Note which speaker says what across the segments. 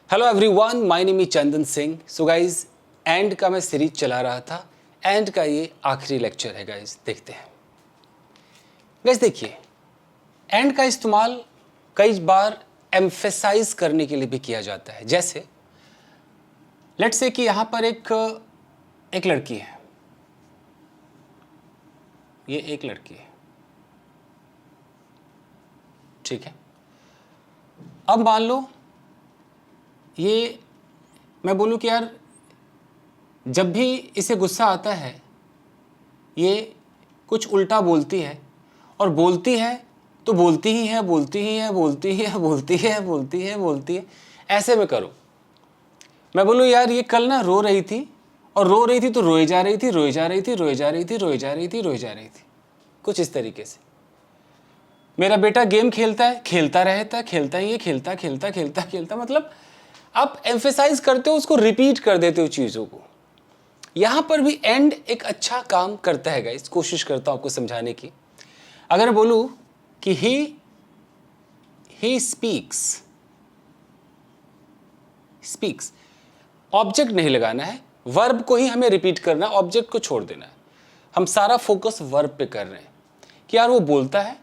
Speaker 1: Hello everyone, my name is Chandan Singh. So guys, and का मैं series चला रहा था। एंड का ये आखिरी लेक्चर है गाइज, देखते हैं। गाइज देखिए, एंड का इस्तेमाल कई बार एम्फेसाइज करने के लिए भी किया जाता है। जैसे लेट्स से कि यहां पर एक लड़की है, ये एक लड़की है, ठीक है। अब मान लो ये मैं बोलूं कि यार जब भी इसे गुस्सा आता है ये कुछ उल्टा बोलती है, और बोलती है तो बोलती ही है, बोलती ही है, बोलती ही है, बोलती है, बोलती है, बोलती है। ऐसे में करो, मैं बोलूं यार ये कल ना रो रही थी, और रो रही थी तो रोए जा रही थी, रोए जा रही थी, रोए जा रही थी, रोए जा रही थी, रोए जा रही थी, कुछ इस तरीके से। मेरा बेटा गेम खेलता है, खेलता रहता है, खेलता ही है, खेलता खेलता खेलता खेलता। मतलब आप एम्फेसाइज करते हो, उसको रिपीट कर देते हो चीज़ों को। यहां पर भी एंड एक अच्छा काम करता है गाइस। कोशिश करता हूं आपको समझाने की। अगर बोलूं कि ही स्पीक्स, ऑब्जेक्ट नहीं लगाना है, वर्ब को ही हमें रिपीट करना है, ऑब्जेक्ट को छोड़ देना है। हम सारा फोकस वर्ब पे कर रहे हैं कि यार वो बोलता है,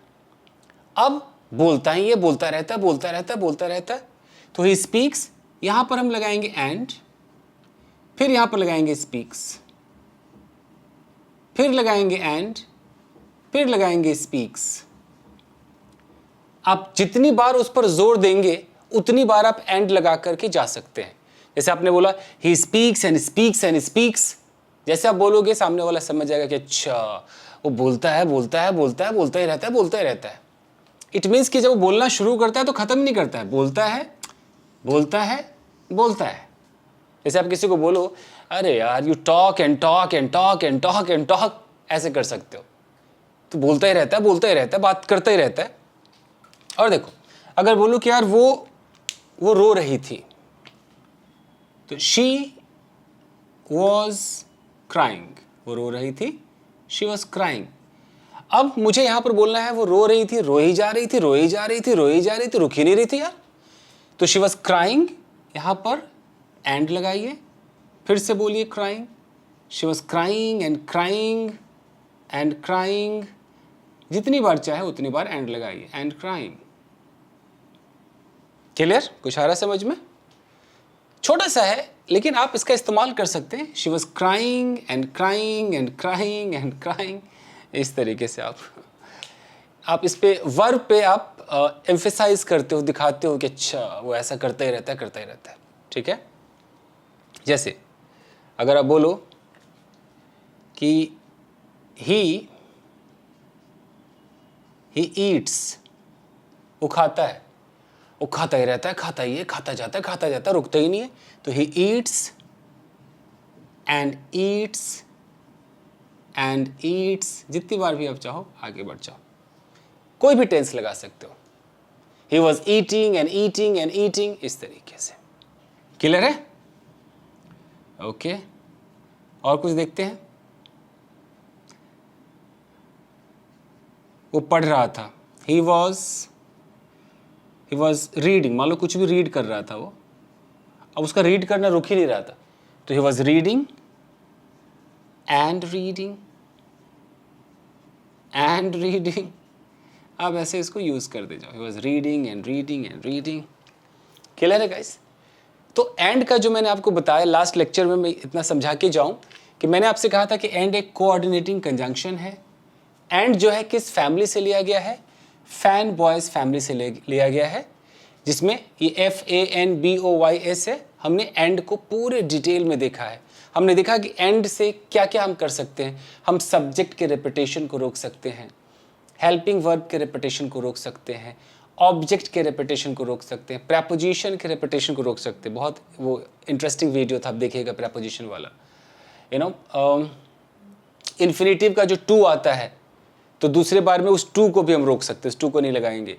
Speaker 1: अब बोलता ही ये बोलता रहता है, बोलता रहता है, बोलता रहता है। तो ही स्पीक्स, यहां पर हम लगाएंगे एंड, फिर यहां पर लगाएंगे स्पीक्स, फिर लगाएंगे एंड, फिर लगाएंगे स्पीक्स। आप जितनी बार उस पर जोर देंगे उतनी बार आप एंड लगा करके जा सकते हैं। जैसे आपने बोला he speaks and speaks and speaks, जैसे आप बोलोगे सामने वाला समझ जाएगा कि अच्छा वो बोलता है, बोलता है, बोलता है, बोलता ही रहता है, बोलता ही रहता है। इट मीन्स कि जब वो बोलना शुरू करता है तो खत्म नहीं करता है, बोलता है, बोलता है, बोलता है। जैसे आप किसी को बोलो अरे यार you talk and talk and talk and talk and talk, ऐसे कर सकते हो। तो बोलता ही रहता है, बोलता ही रहता है, बात करता ही रहता है। और देखो, अगर बोलूं कि यार वो रो रही थी, तो शी वॉज क्राइंग, वो रो रही थी, शी वॉज क्राइंग। अब मुझे यहां पर बोलना है वो रो रही थी, रोई जा रही थी, रोई जा रही थी, रोई जा रही थी, रुक ही नहीं रही थी यार। तो शी वॉज क्राइंग, यहां पर एंड लगाइए, फिर से बोलिए crying. She was crying and crying and crying. जितनी बार चाहे उतनी बार एंड लगाइए, एंड क्राइंग। क्लियर? कुछ आ रहा समझ में? छोटा सा है लेकिन आप इसका इस्तेमाल कर सकते हैं। She was crying and crying and crying and crying. इस तरीके से आप इस पे वर्ब पे आप एम्फेसाइज करते हो, दिखाते हो कि अच्छा वो ऐसा करता ही रहता है, करता ही रहता है। ठीक है। जैसे अगर आप बोलो कि ही ईट्स, वो खाता है, वो खाता ही रहता है, खाता ही है, खाता जाता है, खाता जाता है, रुकता ही नहीं है। तो he eats and Yeats and Yeats. जितनी बार भी आप चाहो आगे बढ़ जाओ, कोई भी टेंस लगा सकते हो। He was eating and eating and eating, इस तरीके से। क्लियर है? ओके। और कुछ देखते हैं। वो पढ़ रहा था, ही वॉज रीडिंग। मान लो कुछ भी रीड कर रहा था वो, अब उसका रीड करना रुक ही नहीं रहा था, तो he was reading and reading and reading. आप ऐसे इसको यूज कर दे जाओ, he was reading and reading and reading. Clear है गाइस? तो एंड का जो मैंने आपको बताया लास्ट लेक्चर में, मैं इतना समझा के जाऊं कि मैंने आपसे कहा था कि एंड एक कोऑर्डिनेटिंग कंजंक्शन है। एंड जो है किस फैमिली से लिया गया है? फैन बॉयज फैमिली से लिया गया है, जिसमें ये FANBOYS है। हमने एंड को पूरे डिटेल में देखा है। हमने देखा कि एंड से क्या क्या हम कर सकते हैं। हम सब्जेक्ट के रेपिटेशन को रोक सकते हैं, हेल्पिंग वर्ब के रेपिटेशन को रोक सकते हैं, ऑब्जेक्ट के रेपिटेशन को रोक सकते हैं, प्रेपोजिशन के रेपिटेशन को रोक सकते हैं। बहुत वो इंटरेस्टिंग वीडियो था, आप देखिएगा प्रेपोजिशन वाला। इन्फिनेटिव का जो टू आता है तो दूसरे बार में उस टू को भी हम रोक सकते हैं, उस टू को नहीं लगाएंगे।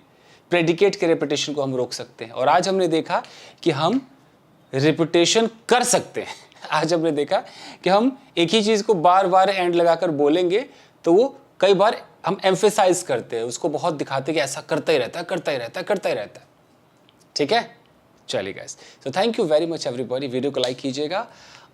Speaker 1: प्रेडिकेट के रेपिटेशन को हम रोक सकते हैं। और आज हमने देखा कि हम रेपिटेशन कर सकते हैं। आज हमने देखा कि हम एक ही चीज़ को बार बार एंड लगाकर बोलेंगे तो वो कई बार हम एम्फेसाइज करते हैं, उसको बहुत दिखाते हैं कि ऐसा करता ही रहता है, करता ही रहता है, करता ही रहता है। ठीक है? चलिए guys, so thank you very much everybody, video को लाइक कीजिएगा।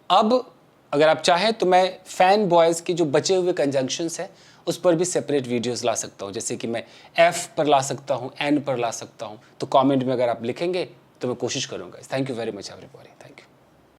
Speaker 1: अब अगर आप चाहें तो मैं फैन बॉयज़ की जो बचे हुए कंजंक्शंस हैं उस पर भी सेपरेट वीडियोस ला सकता हूं, जैसे कि मैं एफ पर ला सकता हूं, एन पर ला सकता हूं। तो कमेंट में अगर आप लिखेंगे तो मैं कोशिश करूंगा। Thank you very much everybody, thank you.